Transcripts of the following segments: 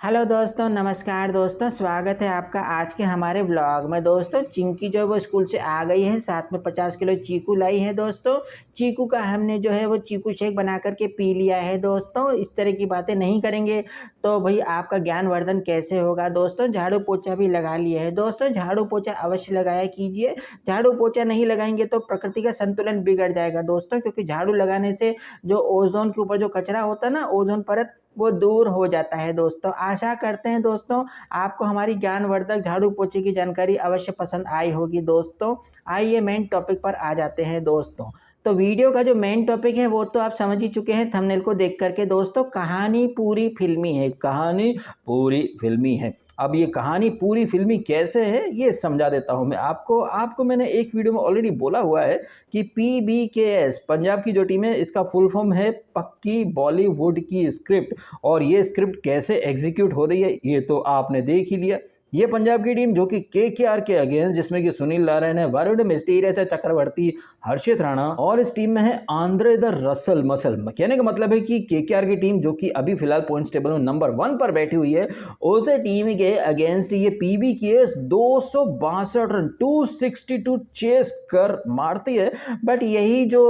Hello दोस्तों, नमस्कार दोस्तों। स्वागत है आपका आज के हमारे ब्लॉग में। दोस्तों चिंकी जो है वो स्कूल से आ गई है, साथ में 50 किलो चीकू लाई है। दोस्तों चीकू का हमने जो है वो चीकू शेक बना करके पी लिया है। दोस्तों इस तरह की बातें नहीं करेंगे तो भाई आपका ज्ञानवर्धन कैसे होगा। दोस्तों झाड़ू पोछा भी लगा लिए है। दोस्तों झाड़ू पोछा अवश्य लगाया कीजिए। झाड़ू पोछा नहीं लगाएंगे तो प्रकृति का संतुलन बिगड़ जाएगा दोस्तों, क्योंकि झाड़ू लगाने से जो ओजोन के ऊपर जो कचरा होता है ना, ओजोन परत, वो दूर हो जाता है। दोस्तों आशा करते हैं दोस्तों आपको हमारी ज्ञानवर्धक झाड़ू पोछे की जानकारी अवश्य पसंद आई होगी। दोस्तों आइए मेन टॉपिक पर आ जाते हैं। दोस्तों तो वीडियो का जो मेन टॉपिक है वो तो आप समझ ही चुके हैं थंबनेल को देख करके। दोस्तों कहानी पूरी फिल्मी है, कहानी पूरी फिल्मी है। अब ये कहानी पूरी फिल्मी कैसे है ये समझा देता हूँ मैं आपको मैंने एक वीडियो में ऑलरेडी बोला हुआ है कि PBKS पंजाब की जो टीम है, इसका फुल फॉर्म है पक्की बॉलीवुड की स्क्रिप्ट। और ये स्क्रिप्ट कैसे एग्जीक्यूट हो रही है ये तो आपने देख ही लिया। ये पंजाब की टीम जो कि KKR के अगेंस्ट, जिसमें कि सुनील नारायण है, वरुण मिस्टीरियस है, चक्रवर्ती, हर्षित राणा, और इस टीम में है आंद्रे द रसल मसल। कहने का मतलब है कि KKR की टीम जो कि अभी फिलहाल पॉइंट्स टेबल में नंबर 1 पर बैठी हुई है, उस टीम के अगेंस्ट ये PBKS 262 रन 262 चेस कर मारती है। बट यही जो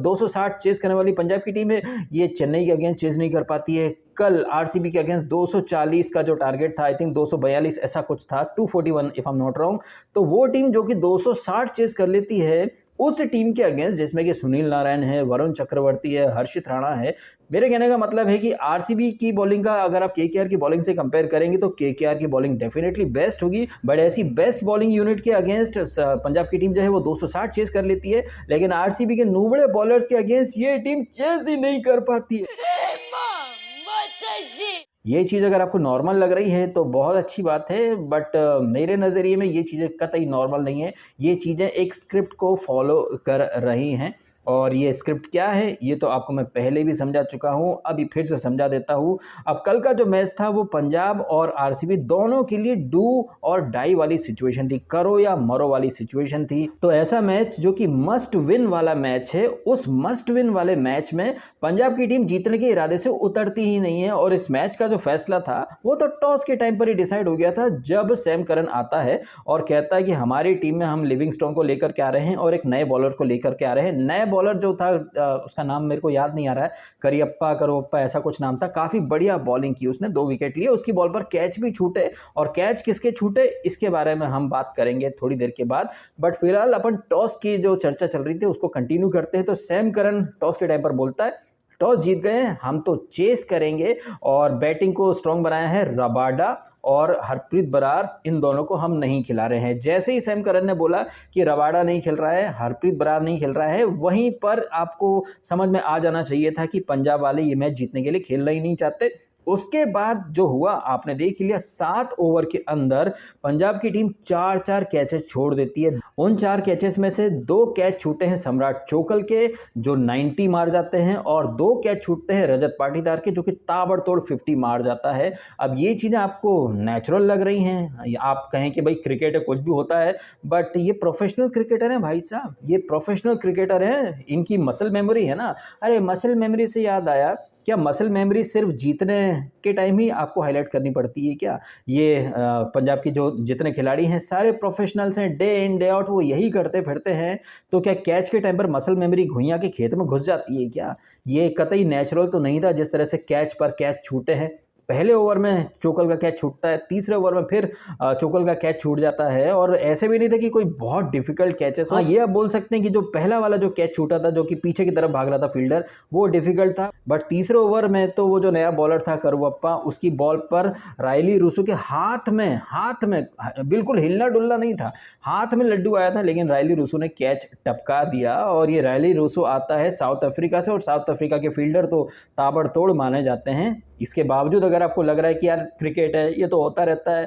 260 चेस करने वाली पंजाब की टीम है, ये चेन्नई के अगेंस्ट चेस नहीं कर पाती है। कल RCB के अगेंस्ट 240 का जो टारगेट था, आई थिंक 242 ऐसा कुछ था, 241 if I am not wrong. तो वो टीम जो कि 260 चेस कर लेती है, उस टीम के अगेंस्ट जिसमें कि सुनील नारायण है, वरुण चक्रवर्ती है, हर्षित राणा है। मेरे कहने का मतलब है कि RCB की बॉलिंग का अगर आप KKR की बॉलिंग से कंपेयर करेंगे तो KKR की बॉलिंग डेफिनेटली बेस्ट होगी। बट ऐसी बेस्ट बॉलिंग यूनिट के अगेंस्ट पंजाब की टीम जो है वो 260 चेस कर लेती है, लेकिन RCB के नूबड़े बॉलर्स के अगेंस्ट ये टीम चेस ही नहीं कर पाती है। ये चीज़ अगर आपको नॉर्मल लग रही है तो बहुत अच्छी बात है, बट मेरे नज़रिए में ये चीज़ें कतई नॉर्मल नहीं है। ये चीज़ें एक स्क्रिप्ट को फॉलो कर रही हैं, और ये स्क्रिप्ट क्या है ये तो आपको मैं पहले भी समझा चुका हूँ, अभी फिर से समझा देता हूँ। अब कल का जो मैच था वो पंजाब और RCB दोनों के लिए डू और डाई वाली सिचुएशन थी, करो या मरो वाली सिचुएशन थी। तो ऐसा मैच जो कि मस्ट विन वाला मैच है, उस मस्ट विन वाले मैच में पंजाब की टीम जीतने के इरादे से उतरती ही नहीं है। और इस मैच का जो फैसला था वो तो टॉस के टाइम पर ही डिसाइड हो गया था, जब सैम करन आता है और कहता है कि हमारी टीम में हम लिविंगस्टोन को लेकर के आ रहे हैं और एक नए बॉलर को लेकर के आ रहे हैं। नए बॉलर जो था उसका नाम मेरे को याद नहीं आ रहा है, करियप्पा ऐसा कुछ नाम था। काफी बढ़िया बॉलिंग की उसने, 2 विकेट लिए, उसकी बॉल पर कैच भी छूटे, और कैच किसके छूटे इसके बारे में हम बात करेंगे थोड़ी देर के बाद। बट फिलहाल अपन टॉस की जो चर्चा चल रही थी उसको कंटिन्यू करते हैं। तो सैम करन टॉस के टाइम पर बोलता है टॉस जीत गए हैं, हम तो चेस करेंगे, और बैटिंग को स्ट्रॉन्ग बनाया है रबाडा और हरप्रीत बरार, इन दोनों को हम नहीं खिला रहे हैं। जैसे ही सैम करन ने बोला कि रबाडा नहीं खेल रहा है, हरप्रीत बरार नहीं खेल रहा है, वहीं पर आपको समझ में आ जाना चाहिए था कि पंजाब वाले ये मैच जीतने के लिए खेलना ही नहीं चाहते। उसके बाद जो हुआ आपने देख लिया। 7 ओवर के अंदर पंजाब की टीम 4-4 कैचेस छोड़ देती है। उन 4 कैचेस में से 2 कैच छूटे हैं सम्राट चोकल के जो 90 मार जाते हैं, और 2 कैच छूटते हैं रजत पाटीदार के जो कि ताबड़तोड़ 50 मार जाता है। अब ये चीज़ें आपको नेचुरल लग रही हैं, आप कहें कि भाई क्रिकेट है कुछ भी होता है, बट ये प्रोफेशनल क्रिकेटर हैं भाई साहब, ये प्रोफेशनल क्रिकेटर हैं, इनकी मसल मेमोरी है ना। अरे मसल मेमोरी से याद आया, क्या मसल मेमोरी सिर्फ जीतने के टाइम ही आपको हाईलाइट करनी पड़ती है क्या? ये पंजाब की जो जितने खिलाड़ी हैं सारे प्रोफेशनल्स हैं, डे इन डे आउट वो यही करते फिरते हैं। तो क्या कैच के टाइम पर मसल मेमोरी घुइयां के खेत में घुस जाती है क्या? ये कतई नेचुरल तो नहीं था जिस तरह से कैच पर कैच छूटे हैं। पहले ओवर में चोकल का कैच छूटता है, तीसरे ओवर में फिर चोकल का कैच छूट जाता है, और ऐसे भी नहीं था कि कोई बहुत डिफिकल्ट कैचेस हो। ये आप बोल सकते हैं कि जो पहला वाला जो कैच छूटा था जो कि पीछे की तरफ भाग रहा था फील्डर, वो डिफिकल्ट था। बट तीसरे ओवर में तो वो जो नया बॉलर था करवप्पा, उसकी बॉल पर रायली रूसो के हाथ में बिल्कुल हिलना डुलना नहीं था, हाथ में लड्डू आया था, लेकिन रायली रूसो ने कैच टपका दिया। और ये रायली रूसो आता है साउथ अफ्रीका से, और साउथ अफ्रीका के फील्डर तो ताबड़तोड़ माने जाते हैं। इसके बावजूद अगर आपको लग रहा है कि यार क्रिकेट है ये तो होता रहता है,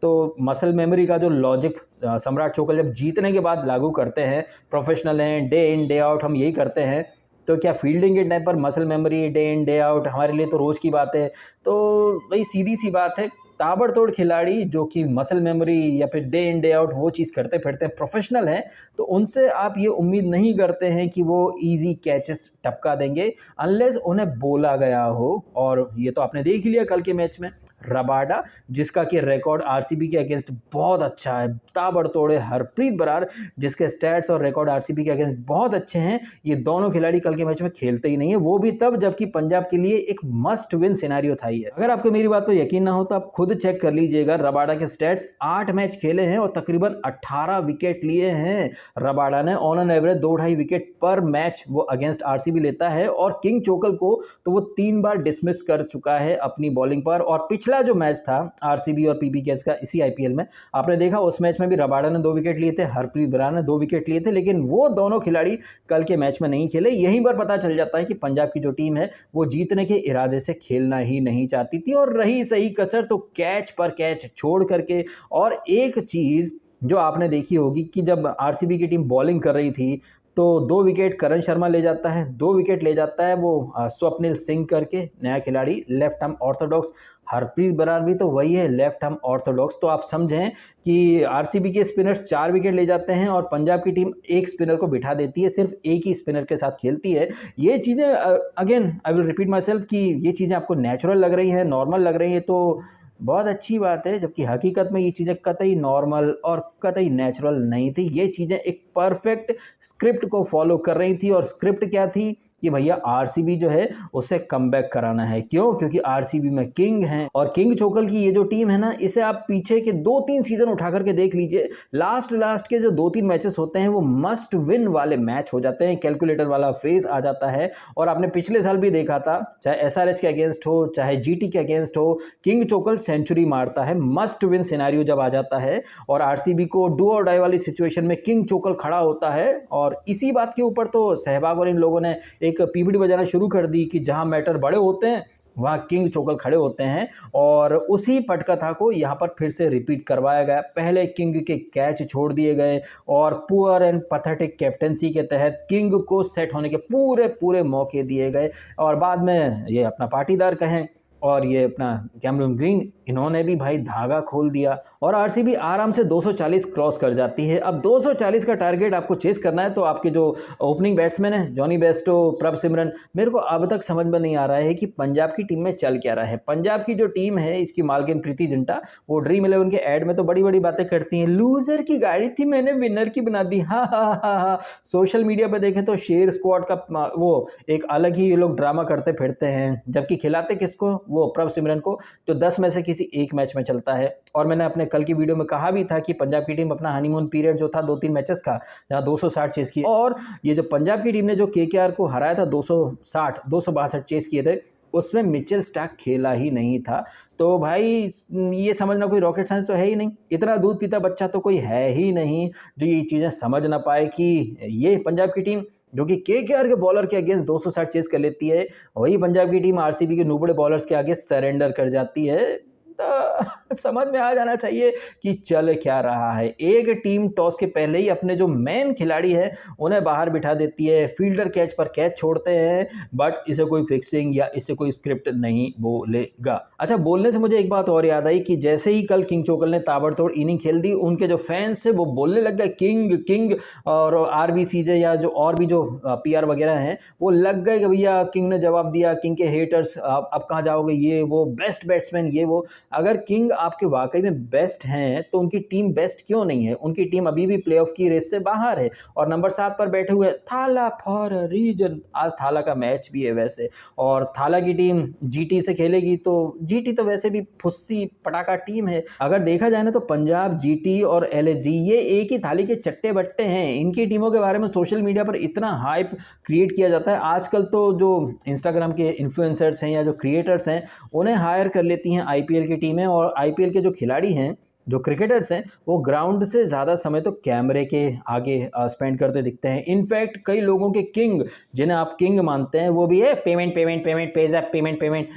तो मसल मेमोरी का जो लॉजिक सम्राट चोकल जब जीतने के बाद लागू करते हैं, प्रोफेशनल हैं, डे इन डे आउट हम यही करते हैं, तो क्या फील्डिंग के टाइम पर muscle memory day in day out हमारे लिए तो रोज़ की बात है। तो भाई सीधी सी बात है, ताबड़तोड़ खिलाड़ी जो कि मसल मेमोरी या फिर डे इन डे आउट वो चीज़ करते फिरते हैं, प्रोफेशनल हैं, तो उनसे आप ये उम्मीद नहीं करते हैं कि वो ईज़ी कैचेस टपका देंगे अनलेस उन्हें बोला गया हो। और ये तो आपने देख ही लिया कल के मैच में, रबाडा जिसका कि रिकॉर्ड आरसीबी के अगेंस्ट बहुत अच्छा है, ताबड़तोड़ है। हरप्रीत बरार जिसके स्टैट्स और रिकॉर्ड आरसीबी के अगेंस्ट बहुत अच्छे हैं। ये दोनों खिलाड़ी कल के मैच में खेलते ही नहीं है, वो भी तब जबकि पंजाब के लिए एक मस्ट विन सिनेरियो था ही है। अगर आपको मेरी बात पर यकीन ना हो तो आप खुद चेक कर लीजिएगा, रबाडा के स्टैट्स 8 मैच खेले हैं और तकरीबन 18 विकेट लिए हैं। रबाडा ने ऑन एन एवरेज 2-2.5 विकेट पर मैच वो अगेंस्ट आरसीबी लेता है और किंग चोकल को तो वो 3 बार डिसमिस कर चुका है अपनी बॉलिंग पर। और पिछला जो मैच था आरसीबी और पीबीकेएस का इसी आईपीएल में, आपने देखा उस मैच में भी रबाडा ने 2 विकेट लिए थे, हरप्रीत बरार ने 2 विकेट लिए थे, लेकिन वो दोनों खिलाड़ी कल के मैच में नहीं खेले। यहीं पर पता चल जाता है कि पंजाब की जो टीम है वो जीतने के इरादे से खेलना ही नहीं चाहती थी। और रही सही कसर तो कैच पर कैच छोड़ करके। और एक चीज़ जो आपने देखी होगी कि जब आरसीबी की टीम बॉलिंग कर रही थी तो 2 विकेट करण शर्मा ले जाता है, 2 विकेट ले जाता है वो स्वप्निल सिंह करके नया खिलाड़ी, left arm orthodox. Harpreet Brar भी तो वही है, लेफ्ट आर्म ऑर्थोडॉक्स। तो आप समझें कि आरसीबी के स्पिनर्स 4 विकेट ले जाते हैं और पंजाब की टीम एक स्पिनर को बिठा देती है, सिर्फ एक ही स्पिनर के साथ खेलती है। ये चीज़ें again I will repeat my self कि ये चीज़ें आपको नेचुरल लग रही हैं, नॉर्मल लग रही है तो बहुत अच्छी बात है, जबकि हकीकत में ये चीज़ें कतई नॉर्मल और कतई नेचुरल नहीं थी। ये चीज़ें एक परफेक्ट स्क्रिप्ट को फॉलो कर रही थी। और स्क्रिप्ट क्या थी कि भैया आरसीबी जो है उसे कमबैक कराना है। क्यों? क्योंकि आरसीबी में किंग हैं और किंग चोकल की ये जो टीम है ना, इसे आप पीछे के 2-3 सीजन उठा करके देख लीजिए, लास्ट के जो 2-3 मैचेस होते हैं वो मस्ट विन वाले मैच हो जाते हैं, कैलकुलेटर वाला फेज आ जाता है। और आपने पिछले साल भी देखा था, चाहे एसआरएच के अगेंस्ट हो चाहे जीटी के अगेंस्ट हो, किंग चोकल सेंचुरी मारता है, मस्ट विन सिनेरियो जब आ जाता है और आरसीबी को डू और डाई वाली सिचुएशन में किंग चोकल खड़ा होता है। और इसी बात के ऊपर तो सहवाग और इन लोगों ने एक पीपीटी बजाना शुरू कर दी कि जहां मैटर बड़े होते हैं वहां किंग चोकल खड़े होते हैं। और उसी पटकथा को यहाँ पर फिर से रिपीट करवाया गया। पहले किंग के कैच छोड़ दिए गए और पुअर एंड पैथेटिक कैप्टेंसी के तहत किंग को सेट होने के पूरे मौके दिए गए। और बाद में ये अपना पाटीदार कहें और ये अपना कैमरून ग्रीन, इन्होंने भी भाई धागा खोल दिया और आरसीबी आराम से 240 क्रॉस कर जाती है। अब 240 का टारगेट आपको चेस करना है तो आपके जो ओपनिंग बैट्समैन है जॉनी बेस्टो, प्रभ सिमरन, मेरे को अब तक समझ में नहीं आ रहा है कि पंजाब की टीम में चल क्या रहा है। पंजाब की जो टीम है इसकी मालकिन प्रीति जिंटा, वो ड्रीम 11 के ऐड में तो बड़ी बड़ी बातें करती हैं, लूजर की गाड़ी थी मैंने विनर की बना दी, हा। सोशल मीडिया पर देखें तो शेर स्क्वाड का वो एक अलग ही ये लोग ड्रामा करते फिरते हैं, जबकि खिलाते किसको? वो प्रभ सिमरन को, जो 10 में से किसी एक मैच में चलता है। और मैंने अपने कल की वीडियो में कहा भी था कि पंजाब की टीम अपना हनीमून पीरियड जो था 2-3 मैचेस का, जहां 260 चेस किए, और ये जो पंजाब की टीम ने जो केकेआर को हराया था 262 चेस किए थे, उसमें मिचेल स्टार्क खेला ही नहीं था। तो भाई ये समझना कोई रॉकेट साइंस तो है ही नहीं, इतना दूध पीता बच्चा तो कोई है ही नहीं जो ये चीज़ें समझ ना पाए कि ये पंजाब की टीम जो कि केकेआर के बॉलर के अगेंस्ट 260 चेस कर लेती है, वही पंजाब की टीम आरसीबी के नुबड़े बॉलर्स के आगे सरेंडर कर जाती है। तो समझ में आ जाना चाहिए कि चल क्या रहा है। एक टीम टॉस के पहले ही अपने जो मेन खिलाड़ी है उन्हें बाहर बिठा देती है, फील्डर कैच पर कैच छोड़ते हैं, बट इसे कोई फिक्सिंग या इसे कोई स्क्रिप्ट नहीं बोलेगा। अच्छा, बोलने से मुझे एक बात और याद आई कि जैसे ही कल किंग चोकल ने ताबड़तोड़ इनिंग खेल दी, उनके जो फैंस है वो बोलने लग गए किंग किंग, और आरबीसीजे या जो और भी जो पीआर वगैरह हैं वो लग गए कि भैया किंग ने जवाब दिया, किंग के हेटर्स अब कहाँ जाओगे, ये वो बेस्ट बैट्समैन ये वो। अगर किंग आपके वाकई में बेस्ट हैं तो उनकी टीम बेस्ट क्यों नहीं है? उनकी टीम अभी भी प्लेऑफ की रेस से बाहर है और नंबर 7 पर बैठे हुए थाला फॉर अ रीजन। आज थाला का मैच भी है वैसे, और थाला की टीम जीटी से खेलेगी तो जीटी तो वैसे भी फुस्सी पटाखा टीम है। अगर देखा जाए ना तो पंजाब, जीटी और एलएसजी ये एक ही थाली के चट्टे बट्टे हैं। इनकी टीमों के बारे में सोशल मीडिया पर इतना हाइप क्रिएट किया जाता है। आजकल तो जो इंस्टाग्राम के इन्फ्लुएंसर्स हैं या जो क्रिएटर्स हैं उन्हें हायर कर लेती हैं आईपीएल की टीमें, और आईपीएल के जो खिलाड़ी हैं, जो क्रिकेटर्स हैं, वो ग्राउंड से ज़्यादा समय तो कैमरे के आगे स्पेंड करते दिखते हैं। इनफैक्ट कई लोगों के किंग, जिन्हें आप किंग मानते हैं, वो भी है पेमेंट पेज़ैप पेमेंट।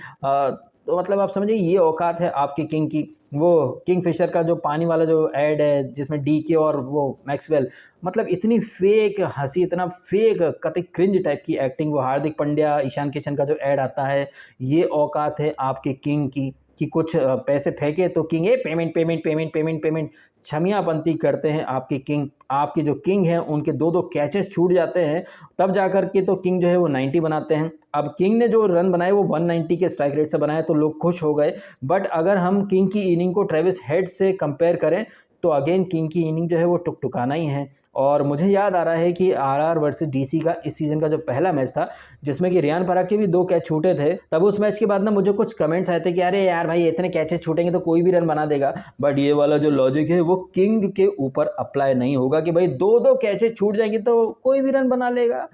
तो मतलब आप समझिए ये औकात है आपके किंग की। वो किंगफिशर का जो पानी वाला जो ऐड है जिसमें डीके और वो मैक्सवेल, मतलब इतनी फेक हंसी, इतना फेक कतई क्रिंज टाइप की एक्टिंग, वो हार्दिक पांड्या, ईशान किशन का जो ऐड आता है, ये औकात है आपके किंग की। कि कुछ पैसे फेंके तो king payment payment payment payment payment छमियापंती करते हैं आपके किंग। आपके जो किंग हैं उनके 2-2 कैचेस छूट जाते हैं, तब जाकर के तो किंग जो है वो 90 बनाते हैं। अब किंग ने जो रन बनाए वो 190 के स्ट्राइक रेट से बनाए तो लोग खुश हो गए। बट अगर हम किंग की इनिंग को ट्रेविस हेड से कंपेयर करें तो अगेन किंग की इनिंग जो है वो टुकटुकाना ही है। और मुझे याद आ रहा है कि आरआर वर्सेस डीसी का इस सीज़न का जो पहला मैच था, जिसमें कि रियान पराग के भी 2 कैच छूटे थे, तब उस मैच के बाद ना मुझे कुछ कमेंट्स आए थे कि अरे यार भाई इतने कैचेस छूटेंगे तो कोई भी रन बना देगा। बट ये वाला जो लॉजिक है वो किंग के ऊपर अप्लाई नहीं होगा कि भाई 2-2 कैचेस छूट जाएंगे तो कोई भी रन बना लेगा।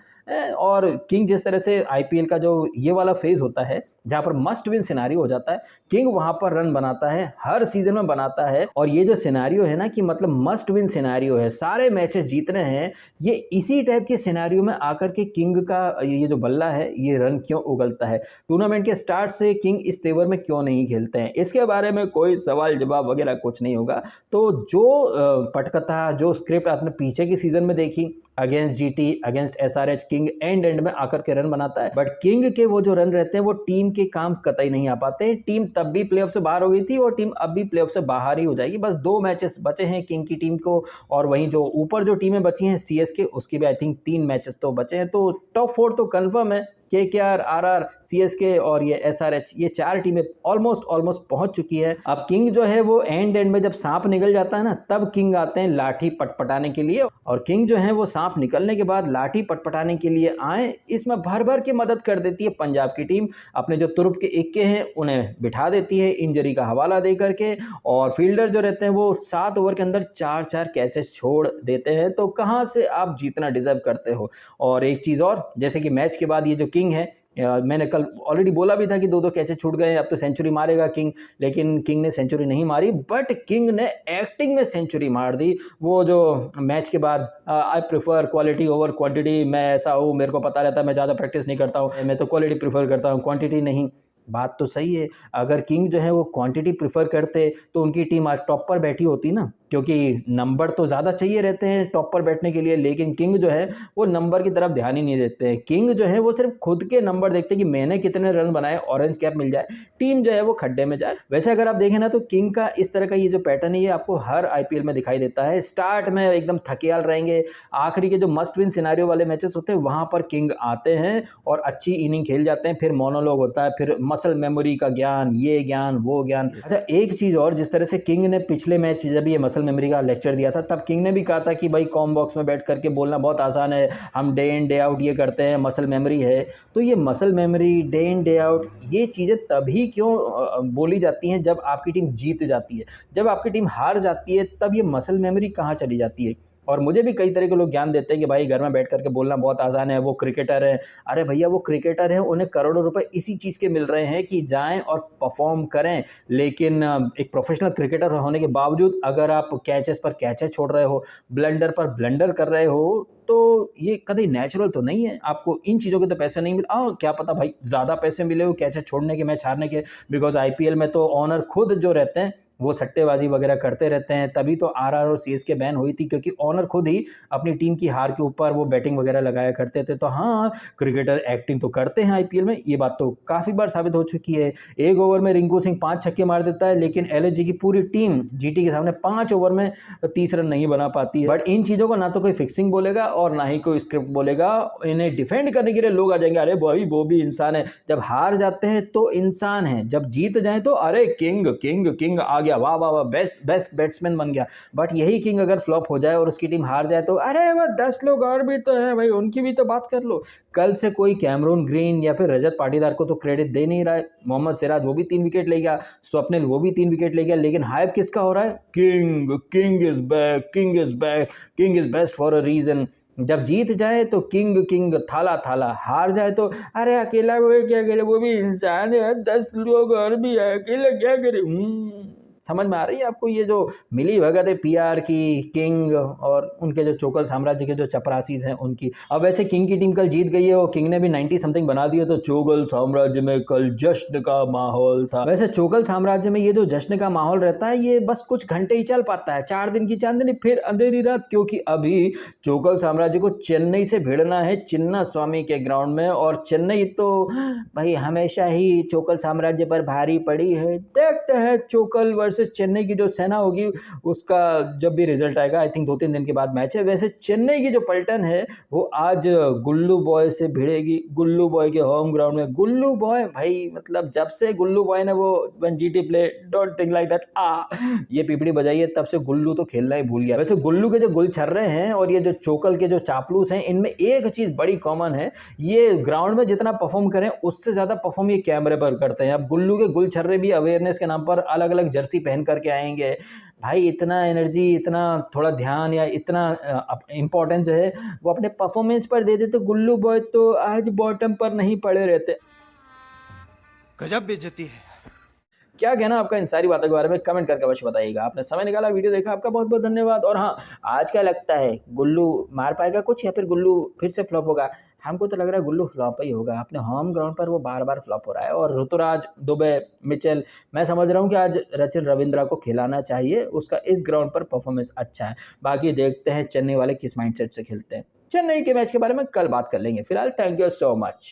और किंग जिस तरह से आईपीएल का जो ये वाला फेज होता है जहाँ पर मस्ट विन सिनेरियो हो जाता है, किंग वहाँ पर रन बनाता है, हर सीजन में बनाता है। और ये जो सिनेरियो है ना कि मतलब मस्ट विन सिनेरियो है, सारे मैचेस जीतने हैं, ये इसी टाइप के सिनेरियो में आकर के किंग का ये जो बल्ला है ये रन क्यों उगलता है। टूर्नामेंट के स्टार्ट से किंग इस तेवर में क्यों नहीं खेलते हैं, इसके बारे में कोई सवाल जवाब वगैरह कुछ नहीं होगा। तो जो पटकथा, जो स्क्रिप्ट आपने पीछे की सीजन में देखी, against GT, against SRH, king and में आकर के रन बनाता है। बट किंग के वो जो रन रहते हैं वो टीम के काम कतई नहीं आ पाते। टीम तब भी प्लेऑफ से बाहर हो गई थी और टीम अब भी प्लेऑफ से बाहर ही हो जाएगी। बस 2 मैचेस बचे हैं किंग की टीम को, और वहीं जो ऊपर जो टीमें बची हैं सीएसके, उसके भी आई थिंक 3 मैचेस तो बचे हैं। तो टॉप 4 तो कंफर्म है। केकेआर, आरआर, सीएसके और ये एसआरएच, ये 4 टीमें ऑलमोस्ट पहुंच चुकी है। अब किंग जो है वो एंड में जब सांप निकल जाता है ना, तब किंग आते हैं लाठी पटपटाने के लिए। और किंग जो है वो सांप निकलने के बाद लाठी पटपटाने के लिए आए, इसमें भर भर के मदद कर देती है पंजाब की टीम। अपने जो तुरुप के इक्के हैं उन्हें बिठा देती है इंजरी का हवाला दे करके, और फील्डर जो रहते हैं वो 7 ओवर के अंदर 4-4 कैचेस छोड़ देते हैं। तो कहाँ से आप जीतना डिजर्व करते हो। और एक चीज़ और, जैसे कि मैच के बाद ये जो किंग है, मैंने कल ऑलरेडी बोला भी था कि 2-2 कैचेस छूट गए, अब तो सेंचुरी मारेगा किंग, लेकिन किंग ने सेंचुरी नहीं मारी। बट किंग ने एक्टिंग में सेंचुरी मार दी। वो जो मैच के बाद I prefer quality over quantity, मैं ऐसा हूँ, मेरे को पता रहता है, मैं ज़्यादा प्रैक्टिस नहीं करता हूँ, मैं तो क्वालिटी प्रेफर करता हूँ, क्वांटिटी नहीं। बात तो सही है। अगर किंग जो है वो क्वांटिटी प्रेफर करते तो उनकी टीम आज टॉप पर बैठी होती ना, क्योंकि नंबर तो ज़्यादा चाहिए रहते हैं टॉप पर बैठने के लिए। लेकिन किंग जो है वो नंबर की तरफ ध्यान ही नहीं देते हैं। किंग जो है वो सिर्फ खुद के नंबर देखते हैं कि मैंने कितने रन बनाए, ऑरेंज कैप मिल जाए, टीम जो है वो खड्डे में जाए। वैसे अगर आप देखें ना तो किंग का इस तरह का ये जो पैटर्न है ये आपको हर आईपीएल में दिखाई देता है। स्टार्ट में एकदम थकेयाल रहेंगे, आखिरी के जो मस्ट विन सिनेरियो वाले मैचेस होते हैं वहाँ पर किंग आते हैं और अच्छी इनिंग खेल जाते हैं। फिर मोनोलॉग होता है, फिर मसल मेमोरी का ज्ञान, ये ज्ञान, वो ज्ञान। अच्छा, एक चीज़ और, जिस तरह से किंग ने पिछले मैच जब ये मसल मेमोरी का लेक्चर दिया था, तब किंग ने भी कहा था कि भाई कॉम बॉक्स में बैठ करके बोलना बहुत आसान है, हम डे इन डे आउट ये करते हैं, मसल मेमोरी है। तो ये muscle memory, day in day out, ये चीज़ें तभी क्यों बोली जाती हैं जब आपकी टीम जीत जाती है। जब आपकी टीम हार जाती है तब ये मसल मेमोरी कहाँ चली जाती है। और मुझे भी कई तरह के लोग ज्ञान देते हैं कि भाई घर में बैठ करके बोलना बहुत आसान है, वो क्रिकेटर है। अरे भैया, वो क्रिकेटर हैं, उन्हें करोड़ों रुपए इसी चीज़ के मिल रहे हैं कि जाएं और परफॉर्म करें। लेकिन एक प्रोफेशनल क्रिकेटर होने के बावजूद अगर आप कैचेस पर कैचेस छोड़ रहे हो, ब्लंडर पर ब्लंडर कर रहे हो, तो ये कभी नेचुरल तो नहीं है। आपको इन चीज़ों के तो पैसे नहीं मिले। क्या पता भाई ज़्यादा पैसे मिले हो कैचेस छोड़ने के, मैच हारने के, बिकॉज आईपीएल में तो ऑनर खुद जो रहते हैं वो सट्टेबाजी वगैरह करते रहते हैं। तभी तो आरआर और सीएसके बैन हुई थी, क्योंकि ऑनर खुद ही अपनी टीम की हार के ऊपर वो बैटिंग वगैरह लगाया करते थे। तो हाँ, क्रिकेटर एक्टिंग तो करते हैं आईपीएल में, ये बात तो काफ़ी बार साबित हो चुकी है। 1 ओवर में रिंकू सिंह 5 छक्के मार देता है, लेकिन एलएसजी की पूरी टीम जीटी के सामने 5 ओवर में 30 रन नहीं बना पाती है। बट इन चीज़ों को ना तो कोई फिक्सिंग बोलेगा और ना ही कोई स्क्रिप्ट बोलेगा। इन्हें डिफेंड करने के लिए लोग आ जाएंगे, अरे भाई वो भी इंसान है। जब हार जाते हैं तो इंसान है, जब जीत जाए तो अरे किंग किंग किंग आ गया, वाह वाह वाह, बेस्ट बैट्समैन बन गया। बट यही किंग अगर फ्लॉप हो जाए और उसकी टीम हार जाए तो अरे वह 10 लोग और भी तो हैं भाई, उनकी भी तो बात कर लो। कल से कोई कैमरून ग्रीन या फिर रजत पाटीदार को तो क्रेडिट दे नहीं रहा है। मोहम्मद सिराज वो भी 3 विकेट ले गया, स्वप्निल वो भी 3 विकेट ले गया, लेकिन हाइप किसका हो रहा है? King, king is back, king is back, king is best for a reason. जब जीत जाए तो किंग किंग थाला थाला, हार जाए तो अरे अकेला वो क्या करे, वो भी इंसान है, 10 लोग और भी है, अकेला क्या करे। समझ में आ रही है आपको ये जो मिली भगत है पीआर की, किंग और उनके जो चोकल साम्राज्य के जो चपरासीज हैं उनकी। अब वैसे किंग की टीम कल जीत गई है और किंग ने भी 90 समथिंग बना दिया, तो चोगल साम्राज्य में कल जश्न का माहौल था। वैसे चोगल साम्राज्य में ये जो जश्न का माहौल रहता है ये बस कुछ घंटे ही चल पाता है, 4 दिन की चांदनी फिर अंधेरी रात, क्योंकि अभी चोगल साम्राज्य को चेन्नई से भिड़ना है चिन्ना स्वामी के ग्राउंड में। और चेन्नई तो भाई हमेशा ही चोकल साम्राज्य पर भारी पड़ी है। देखते हैं चोकल वर्सेस चेन्नई की जो सेना होगी उसका जब भी रिजल्ट आएगा, आई थिंक 2-3 दिन के बाद मैच है। वैसे चेन्नई की जो पलटन है वो आज गुल्लू बॉय से भिड़ेगी, गुल्लू बॉय के होम ग्राउंड में। गुल्लू बॉय भाई मतलब जब से गुल्लू बॉय ने वो when GT play don't think like that ये पीपड़ी बजाई है तब से गुल्लू तो खेलना ही भूल गया। वैसे गुल्लू के जो गुल छर्रे हैं और ये जो चोकल के जो चापलूस हैं इनमें एक चीज बड़ी कॉमन है, ये ग्राउंड में जितना परफॉर्म करें उससे ज्यादा परफॉर्म ये कैमरे पर करते हैं। अब गुल्लू के गुल छर्रे भी अवेयरनेस के नाम पर अलग अलग जर्सी पहन करके आएंगे। भाई इतना एनर्जी, इतना थोड़ा ध्यान या इतना इंपॉर्टेंस जो है वो अपने परफॉर्मेंस पर दे देते, गुल्लू बॉय तो आज बॉटम पर नहीं पड़े रहते। गजब बेइज्जती है। क्या कहना आपका इन सारी बातों के बारे में कमेंट करके अवश्य बताइएगा। आपने समय निकाला, वीडियो देखा, आपका बहुत बहुत धन्यवाद। और हाँ, आज क्या लगता है गुल्लू मार पाएगा कुछ या फिर गुल्लू फिर से फ्लॉप होगा? हमको तो लग रहा है गुल्लू फ्लॉप ही होगा। अपने होम ग्राउंड पर वो बार बार फ्लॉप हो रहा है। और ऋतुराज, दुबे, मिचेल, मैं समझ रहा हूँ कि आज रचिन रविंद्रा को खिलाना चाहिए, उसका इस ग्राउंड पर परफॉर्मेंस अच्छा है। बाकी देखते हैं चेन्नई वाले किस माइंडसेट से खेलते हैं। चेन्नई के मैच के बारे में कल बात कर लेंगे। फिलहाल थैंक यू सो मच।